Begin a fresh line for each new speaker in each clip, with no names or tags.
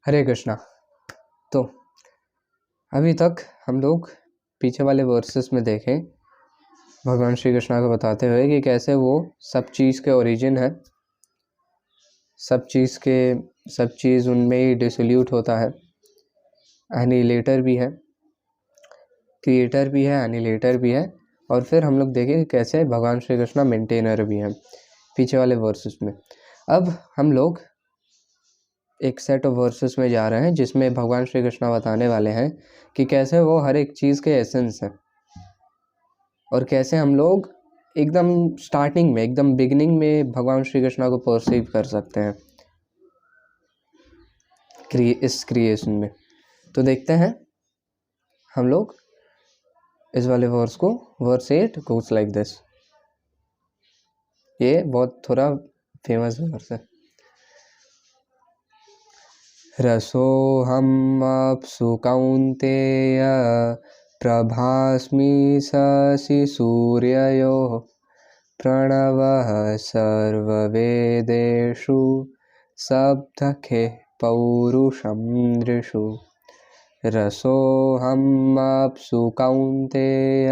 हरे कृष्णा। तो अभी तक हम लोग पीछे वाले वर्सेस में देखें भगवान श्री कृष्णा को बताते हुए कि कैसे वो सब चीज़ के ओरिजिन है, सब चीज़ उनमें ही डिसोल्यूट होता है, एनिलेटर भी है, क्रिएटर भी है, एनिलेटर भी है। और फिर हम लोग देखें कि कैसे भगवान श्री कृष्णा मेंटेनर भी हैं पीछे वाले वर्सेस में। अब हम लोग एक सेट ऑफ वर्सेस में जा रहे हैं जिसमें भगवान श्री कृष्णा बताने वाले हैं कि कैसे वो हर एक चीज़ के एसेंस हैं और कैसे हम लोग एकदम स्टार्टिंग में, एकदम बिगिनिंग में भगवान श्री कृष्णा को परसीव कर सकते हैं इस क्रिएशन में। तो देखते हैं हम लोग इस वाले वर्स को। Verse 8 goes like this. ये बहुत थोड़ा फेमस वर्स है। रसोऽहम् अप्सु कौन्तेय प्रभास्मि शशि सूर्ययोः प्रणवः सर्ववेदेषु सप्तखे पौरुषं नृषु। रसोऽहम् अप्सु कौन्तेय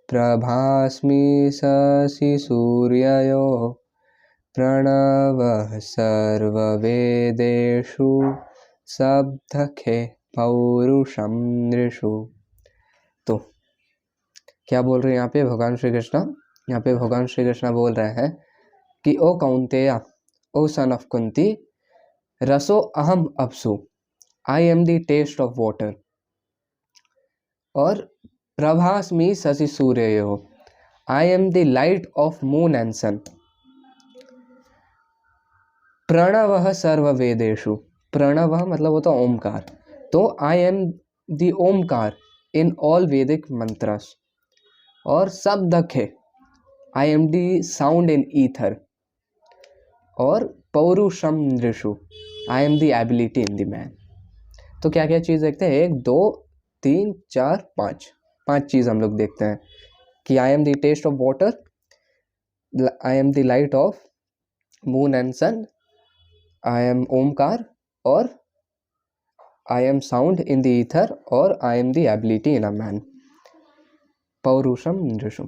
प्रभास्मि शशि सूर्ययोः प्रणवः सर्ववेदेषु सप्तखे पौरुषं नृषु। तो क्या बोल रहे हैं यहाँ पे भगवान श्री कृष्णा? यहाँ पे भगवान श्री कृष्णा बोल रहे हैं कि ओ कौन्तेय, ओ सन ऑफ कुंती, रसो अहम अप्सु, I am the taste of water, और प्रभास्मि शशि सूर्ययोः, I am the light of moon and sun. प्रणवः सर्ववेदेषु, प्रणवः मतलब होता ओमकार, तो I am the Omkar in all Vedic mantras. और शब्दखे, I am the sound in ether. और पौरुषम नृषु, I am the ability in the man. तो क्या क्या चीज़ देखते हैं? 1 2 3 4 5 चीज़ हम लोग देखते हैं कि I am the taste of water, I am the light of moon and sun, I am Omkar, और I am sound in the ether, और I am the ability in a man. पौरुषम नृषु।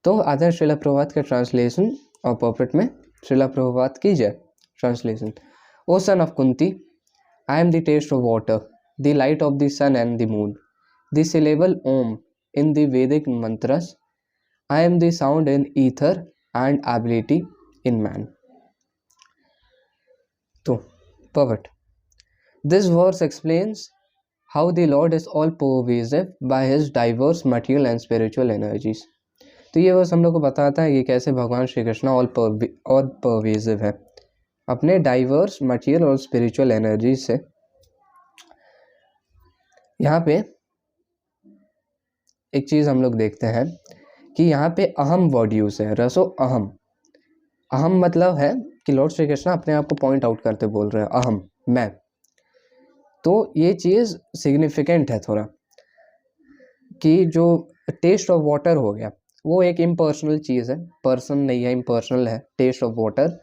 तो आदर श्रीला प्रभात का ट्रांसलेशन और पॉपेट में श्रीला प्रभात की जय। Translation. O son of Kunti, I am the taste of water, the light of the sun and the moon, the syllable Om in the Vedic mantras, I am the sound in ether and ability in man. तो पॉपेट। This verse explains how the Lord is all pervasive by his diverse material and spiritual energies. तो ये verse हम लोग को बताता है कि कैसे भगवान श्री कृष्ण ऑल परवेसिव है अपने डाइवर्स मटेरियल और स्पिरिचुअल एनर्जी से। यहाँ पे एक चीज़ हम लोग देखते हैं कि यहाँ पे अहम वर्ड यूज है, रसो अहम। अहम मतलब है कि लॉर्ड श्री कृष्ण अपने आप को पॉइंट आउट करते बोल रहे हैं, अहम, मैं। तो ये चीज़ सिग्निफिकेंट है थोड़ा कि जो टेस्ट ऑफ वाटर हो गया वो एक इम्पर्सनल चीज़ है, पर्सन नहीं है, इम्पर्सनल है टेस्ट ऑफ वाटर।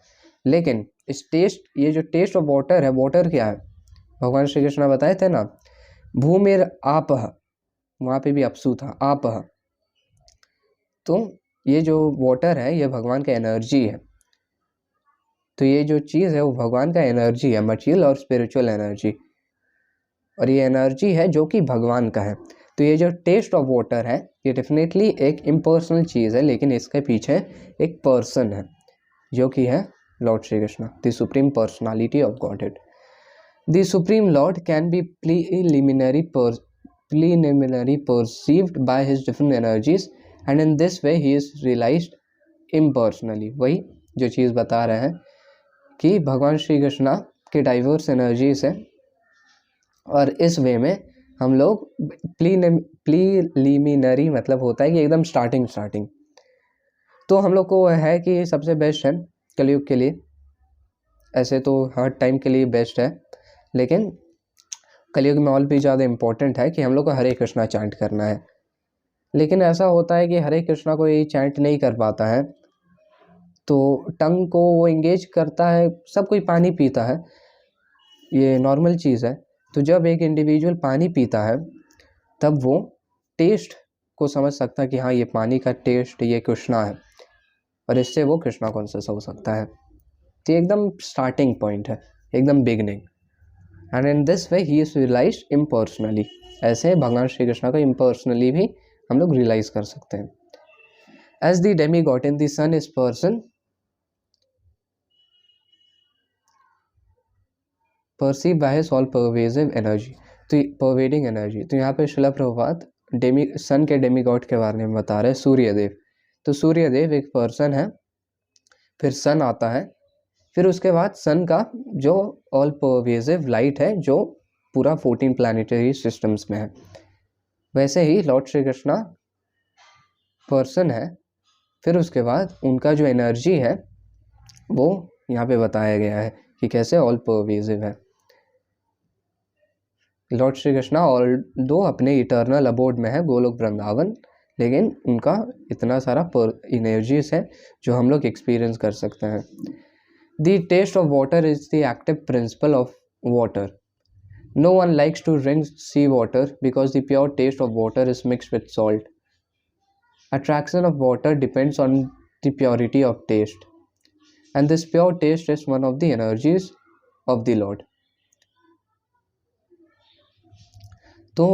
लेकिन इस ये जो टेस्ट ऑफ वाटर है, वाटर क्या है? भगवान श्री कृष्ण बताए थे ना, भूमिर आपह, वहाँ पे भी अपसु था, आपह। तो ये जो वाटर है ये भगवान का एनर्जी है। तो ये जो चीज़ है वो भगवान का एनर्जी है, मटेरियल और स्पिरिचुअल एनर्जी, और ये एनर्जी है जो कि भगवान का है। तो ये जो टेस्ट ऑफ वाटर है ये डेफिनेटली एक इम्पर्सनल चीज़ है, लेकिन इसके पीछे एक पर्सन है जो कि है lord Shri Krishna, the supreme personality of godhead. The supreme lord can be preliminary perceived by his different energies and in this way he is realised impersonally. वही जो चीज़ बता रहे हैं कि भगवान श्री कृष्ण के डाइवर्स एनर्जीज है, और इस वे में हम लोग प्रीलिमिनरी मतलब होता है कि एकदम स्टार्टिंग। तो हम लोग को है कि सबसे बेस्ट है कलयुग के लिए। ऐसे तो हर टाइम के लिए बेस्ट है, लेकिन कलयुग में और भी ज़्यादा इम्पोर्टेंट है कि हम लोग को हरे कृष्णा चैंट करना है। लेकिन ऐसा होता है कि हरे कृष्णा को ये चैंट नहीं कर पाता है, तो टंग को वो इंगेज करता है, सब कोई पानी पीता है, ये नॉर्मल चीज़ है। तो जब एक इंडिविजुअल पानी पीता है तब वो टेस्ट को समझ सकता है कि हाँ ये पानी का टेस्ट ये कृष्णा है, और इससे वो कृष्णा कॉन्शियस हो सकता है। तो एकदम स्टार्टिंग पॉइंट है, एकदम beginning. And in this way he is realise impersonally, ऐसे भगवान श्री कृष्ण को इम्पर्सनली भी हम लोग रियलाइज कर सकते हैं। As the demi god in the sun is person perceive by his all pervasive energy, तो परवेडिंग एनर्जी। तो यहाँ पे शिला प्रभुपाद सन के डेमी गॉड के बारे में बता रहे हैं, सूर्यदेव। तो सूर्यदेव एक पर्सन है, फिर सन आता है, फिर उसके बाद सन का जो ऑल परवेजिव लाइट है जो पूरा 14 प्लानिटरी सिस्टम्स में है, वैसे ही लॉर्ड श्री कृष्णा पर्सन है, फिर उसके बाद उनका जो एनर्जी है वो यहाँ पे बताया गया है कि कैसे ऑल परवेजिव है। लॉर्ड श्री कृष्णा ऑल दो अपने इटर्नल अबोर्ड में है गोलोक वृंदावन, लेकिन उनका इतना सारा एनर्जीज है जो हम लोग एक्सपीरियंस कर सकते हैं। The taste of water is the active principle of water. No one likes to drink sea water because the pure taste of water is mixed with salt. Attraction of water depends on the purity of taste, and this pure taste is one of the energies of the Lord. तो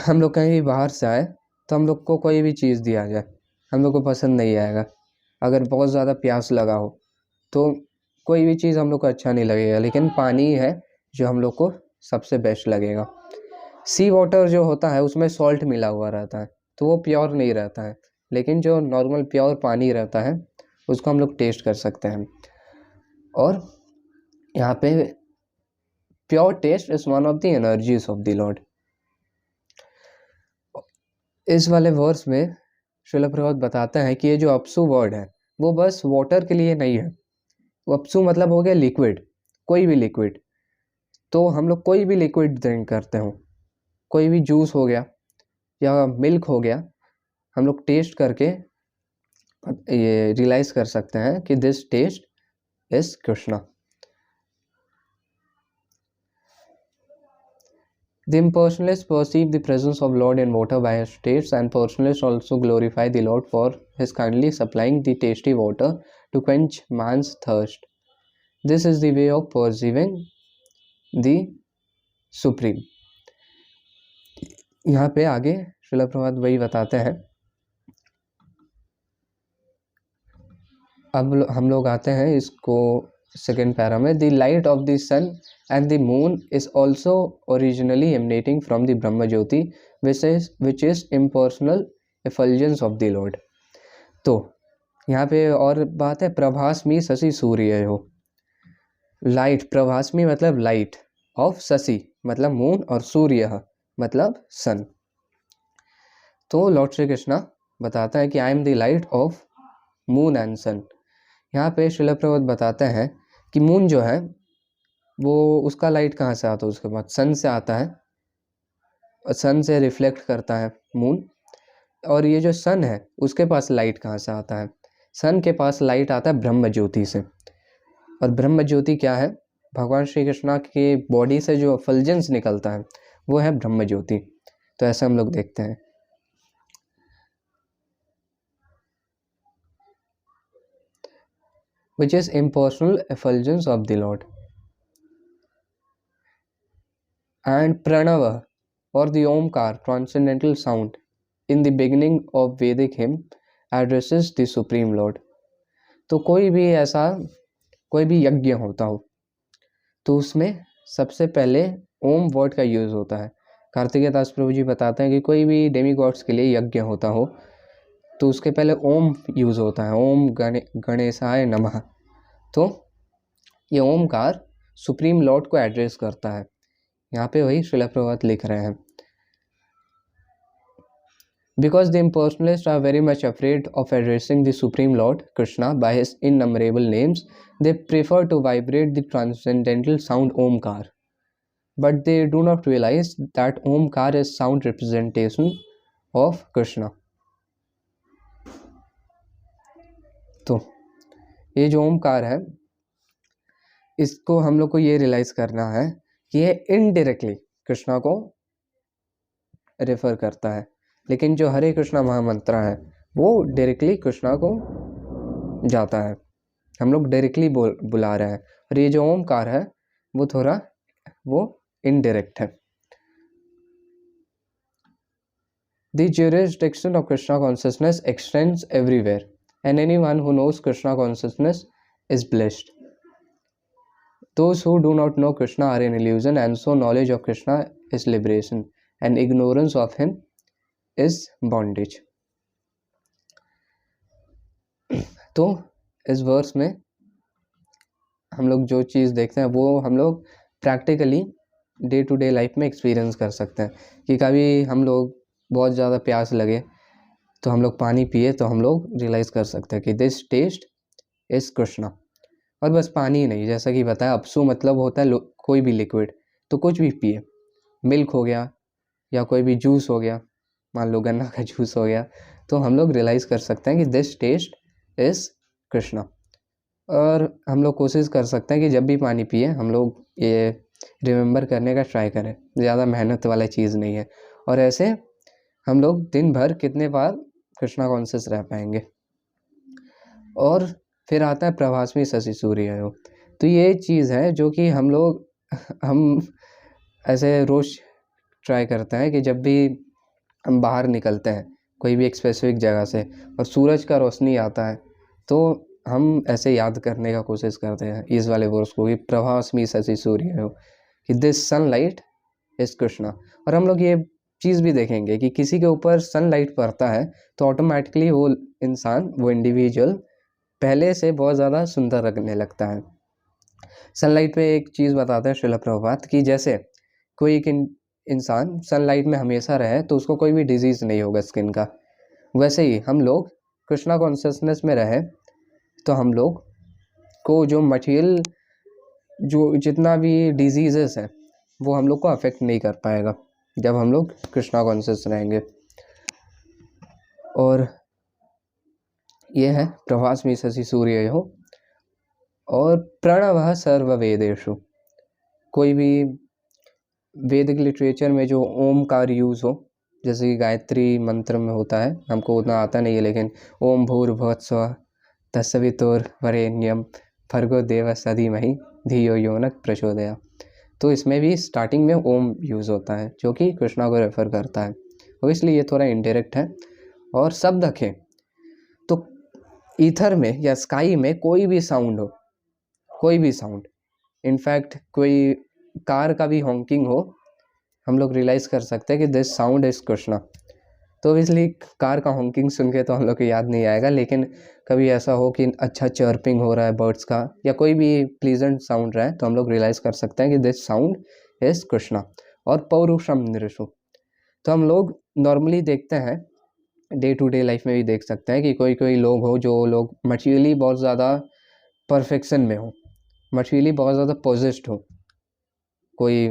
हम लोग कहीं बाहर से आए तो हम लोग को कोई भी चीज़ दिया जाए, हम लोग को पसंद नहीं आएगा। अगर बहुत ज़्यादा प्यास लगा हो तो कोई भी चीज़ हम लोग को अच्छा नहीं लगेगा, लेकिन पानी है जो हम लोग को सबसे बेस्ट लगेगा। सी वाटर जो होता है उसमें सॉल्ट मिला हुआ रहता है तो वो प्योर नहीं रहता है, लेकिन जो नॉर्मल प्योर पानी रहता है उसको हम लोग टेस्ट कर सकते हैं। और यहाँ पे pure taste is one of the energies of the lord. इस वाले वर्स में श्रील प्रभुपाद बताते हैं कि ये जो अपसु वर्ड है वो बस वाटर के लिए नहीं है। वो अपसु मतलब हो गया लिक्विड, कोई भी लिक्विड। तो हम लोग कोई भी लिक्विड ड्रिंक करते हो, कोई भी जूस हो गया या मिल्क हो गया, हम लोग टेस्ट करके ये रियलाइज कर सकते हैं कि this taste is Krishna. The impersonalists perceive the presence of Lord in water by his taste, and personalists also glorify the Lord for his kindly supplying the tasty water to quench man's thirst. This is the way of perceiving the Supreme. यहाँ पे आगे श्रील प्रभुपाद वही बताते हैं। अब हम लोग आते हैं इसको सेकेंड पैरा में। The light of the sun and the moon is also originally emanating from the Brahma Jyoti, which is impersonal effulgence of the Lord. तो यहाँ पे और बात है, प्रभास्मी शशि सूर्य हो। लाइट, प्रभास्मी मतलब लाइट, ऑफ शशि मतलब मून, और सूर्य मतलब सन। तो लॉर्ड श्री कृष्णा बताता है कि I am the light of moon and sun. यहाँ पे श्रील प्रभुपाद बताते हैं कि मून जो है वो उसका लाइट कहाँ से आता है, उसके बाद सन से आता है, और सन से रिफ्लेक्ट करता है मून। और ये जो सन है उसके पास लाइट कहाँ से आता है, सन के पास लाइट आता है ब्रह्म ज्योति से। और ब्रह्म ज्योति क्या है, भगवान श्री कृष्णा के बॉडी से जो फल्जेंस निकलता है वो है ब्रह्म ज्योति। तो ऐसे हम लोग देखते हैं। which is impersonal effulgence of the Lord. And Pranava, or the Omkar, transcendental sound, in the beginning of Vedic hymn, addresses the Supreme Lord. तो कोई भी ऐसा कोई भी यज्ञ होता हो तो उसमें सबसे पहले ओम वर्ड का यूज़ होता है। कार्तिकेय दास प्रभु जी बताते हैं कि कोई भी डेमी गॉड्स के लिए यज्ञ होता हो तो उसके पहले ओम यूज़ होता है, ओम गणेशाय नमः। तो ये ओमकार सुप्रीम लॉर्ड को एड्रेस करता है। यहाँ पे वही श्रील प्रभुपाद लिख रहे हैं। Because the impersonalists are very much afraid of addressing the Supreme Lord Krishna by his innumerable names, they prefer to vibrate the transcendental sound Omkar. But they do not realize that Omkar is sound representation of Krishna. तो ये जो ओमकार है इसको हम लोग को ये realise करना है कि ये इनडायरेक्टली कृष्णा को रेफर करता है, लेकिन जो हरे कृष्णा महामंत्र है वो डायरेक्टली कृष्णा को जाता है। हम लोग डायरेक्टली बुला रहे हैं, और ये जो ओमकार है वो थोड़ा वो इनडायरेक्ट है। The jurisdiction of Krishna consciousness extends everywhere, and anyone who knows Krishna consciousness is blessed. Those who do not know Krishna are in illusion, and so knowledge of Krishna is liberation, and ignorance of him is bondage. तो इस verse में हम लोग जो चीज़ देखते हैं वो हम लोग practically day to day life में एक्सपीरियंस कर सकते हैं कि कभी हम लोग बहुत ज़्यादा प्यास लगे तो हम लोग पानी पिए तो हम लोग रियलाइज़ कर सकते हैं कि दिस टेस्ट इज़ कृष्णा। और बस पानी ही नहीं, जैसा कि बताया अपसु मतलब होता है कोई भी लिक्विड, तो कुछ भी पिए, मिल्क हो गया या कोई भी जूस हो गया, मान लो गन्ना का जूस हो गया, तो हम लोग रियलाइज़ कर सकते हैं कि दिस टेस्ट इज़ कृष्णा। और हम लोग कोशिश कर सकते हैं कि जब भी पानी पिए हम लोग ये रिमेंबर करने का ट्राई करें, ज़्यादा मेहनत वाला चीज़ नहीं है। और ऐसे हम लोग दिन भर कितने बार कृष्णा कॉन्शियस रह पाएंगे। और फिर आता है प्रभास्मी शशि सूर्य योग। तो ये चीज़ है जो कि हम ऐसे रोज़ ट्राई करते हैं कि जब भी हम बाहर निकलते हैं कोई भी एक स्पेसिफिक जगह से और सूरज का रोशनी आता है तो हम ऐसे याद करने का कोशिश करते हैं इस वाले वर्स को कि प्रभास्मी शशि सूर्य योग, कि दिस सनलाइट इज कृष्णा। और हम लोग ये चीज़ भी देखेंगे कि किसी के ऊपर सनलाइट पड़ता है तो ऑटोमेटिकली वो इंसान, वो इंडिविजुअल पहले से बहुत ज़्यादा सुंदर लगने लगता है। सनलाइट पे एक चीज़ बताते हैं श्रील प्रभुपाद कि जैसे कोई एक इंसान सनलाइट में हमेशा रहे तो उसको कोई भी डिजीज़ नहीं होगा स्किन का, वैसे ही हम लोग कृष्णा कॉन्शियसनेस में रहे तो हम लोग को जो मटेरियल जो जितना भी डिजीज़ेस है वो हम लोग को अफेक्ट नहीं कर पाएगा जब हम लोग कृष्णा कॉन्शियस रहेंगे। और ये है प्रभास्मी शशि सूर्य हो। और प्रणवः सर्ववेदेषु, कोई भी वैदिक लिटरेचर में जो ओमकार यूज़ हो, जैसे कि गायत्री मंत्र में होता है, हमको उतना आता नहीं है, लेकिन ओम भूर्भुवस्सुवः तत्सवितुर्वरेण्यं भर्गो देवस्य धीमहि धियो यो नः प्रचोदयात्। तो इसमें भी स्टार्टिंग में ओम यूज़ होता है जो कि कृष्णा को रेफर करता है, और इसलिए ये थोड़ा इनडायरेक्ट है। और शब्द रखें तो ईथर में या स्काई में कोई भी साउंड हो, कोई भी साउंड, इनफैक्ट कोई कार का भी हॉन्किंग हो, हम लोग रियलाइज़ कर सकते हैं कि दिस साउंड इज़ कृष्णा। तो इसलिए कार का हॉन्किंग सुन के तो हम लोग को याद नहीं आएगा, लेकिन कभी ऐसा हो कि अच्छा चर्पिंग हो रहा है बर्ड्स का या कोई भी प्लीजेंट साउंड रहा है तो हम लोग रियलाइज़ कर सकते हैं कि दिस साउंड इज़ कृष्णा। और पौरुषम नृषु, तो हम लोग नॉर्मली देखते हैं, डे टू डे लाइफ में भी देख सकते हैं कि कोई कोई लोग हो जो लोग मटेरियली बहुत ज़्यादा परफेक्शन में हो, मटेरियली बहुत ज़्यादा पोजेस्ड हो, कोई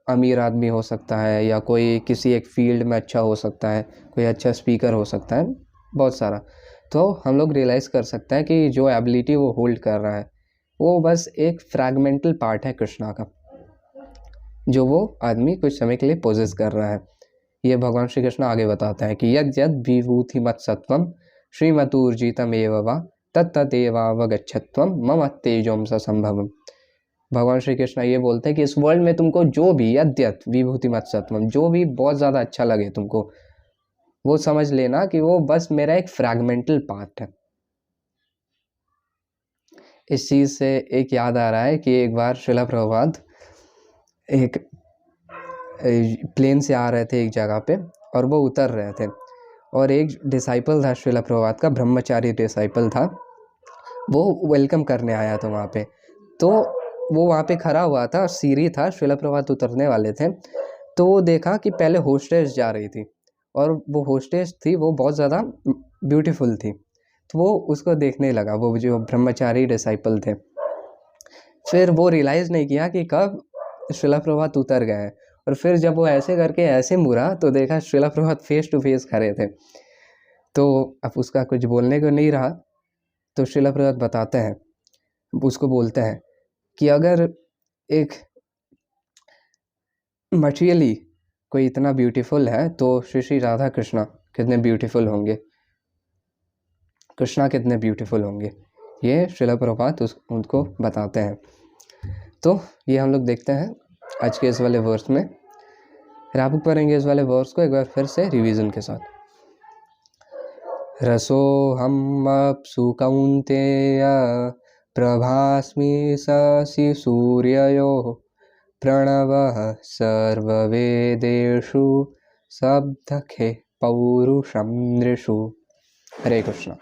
अमीर आदमी हो सकता है या कोई किसी एक फील्ड में अच्छा हो सकता है, कोई अच्छा स्पीकर हो सकता है, बहुत सारा। तो हम लोग रियलाइज़ कर सकते हैं कि जो एबिलिटी वो होल्ड कर रहा है वो बस एक फ्रैगमेंटल पार्ट है कृष्णा का, जो वो आदमी कुछ समय के लिए पोजेस कर रहा है। ये भगवान श्री कृष्ण आगे बताते हैं कि यद यद विभूति मत सत्वम श्रीमतूर्जितम एव वा तत्तदेवावगच्छत्वम मम तेजोम संभवम। भगवान श्री कृष्ण ये बोलते हैं कि इस वर्ल्ड में तुमको जो भी यद्यत विभूति मत सत्वम, जो भी बहुत ज़्यादा अच्छा लगे तुमको, वो समझ लेना कि वो बस मेरा एक फ्रैगमेंटल पार्ट है। इस चीज़ से एक याद आ रहा है कि एक बार श्रील प्रभुपाद एक प्लेन से आ रहे थे एक जगह पे और वो उतर रहे थे, और एक डिसाइपल था श्रील प्रभुपाद का, ब्रह्मचारी डिसाइपल था, वो वेलकम करने आया था वहाँ पे। तो वो वहाँ पे खड़ा हुआ था, सीढ़ी था, श्रील प्रभुपाद उतरने वाले थे, तो वो देखा कि पहले होस्टेस जा रही थी और वो होस्टेस थी वो बहुत ज़्यादा ब्यूटीफुल थी, तो वो उसको देखने लगा, वो जो ब्रह्मचारी डिसाइपल थे। फिर वो रियलाइज़ नहीं किया कि कब श्रील प्रभुपाद उतर गए हैं, और फिर जब वो ऐसे करके ऐसे मुड़ा तो देखा Srila Prabhupada face to face खड़े थे। तो अब उसका कुछ बोलने को नहीं रहा, तो श्रील प्रभुपाद बताते हैं, उसको बोलते हैं कि अगर एक मटेरियली कोई इतना ब्यूटीफुल है तो श्री श्री राधा कृष्णा कितने ब्यूटीफुल होंगे, कृष्णा कितने ब्यूटीफुल होंगे, ये श्रील प्रभुपाद उनको बताते हैं। तो ये हम लोग देखते हैं आज के इस वाले वर्स में। फिर आप पढ़ेंगे इस वाले वर्स को एक बार फिर से रिवीजन के साथ। रसोऽहम् अप्सु कौन्तेय प्रभास्मि शशि सूर्ययोः प्रणवः सर्ववेदेषु शब्दखे पौरुषं नृषु। हरे कृष्णा।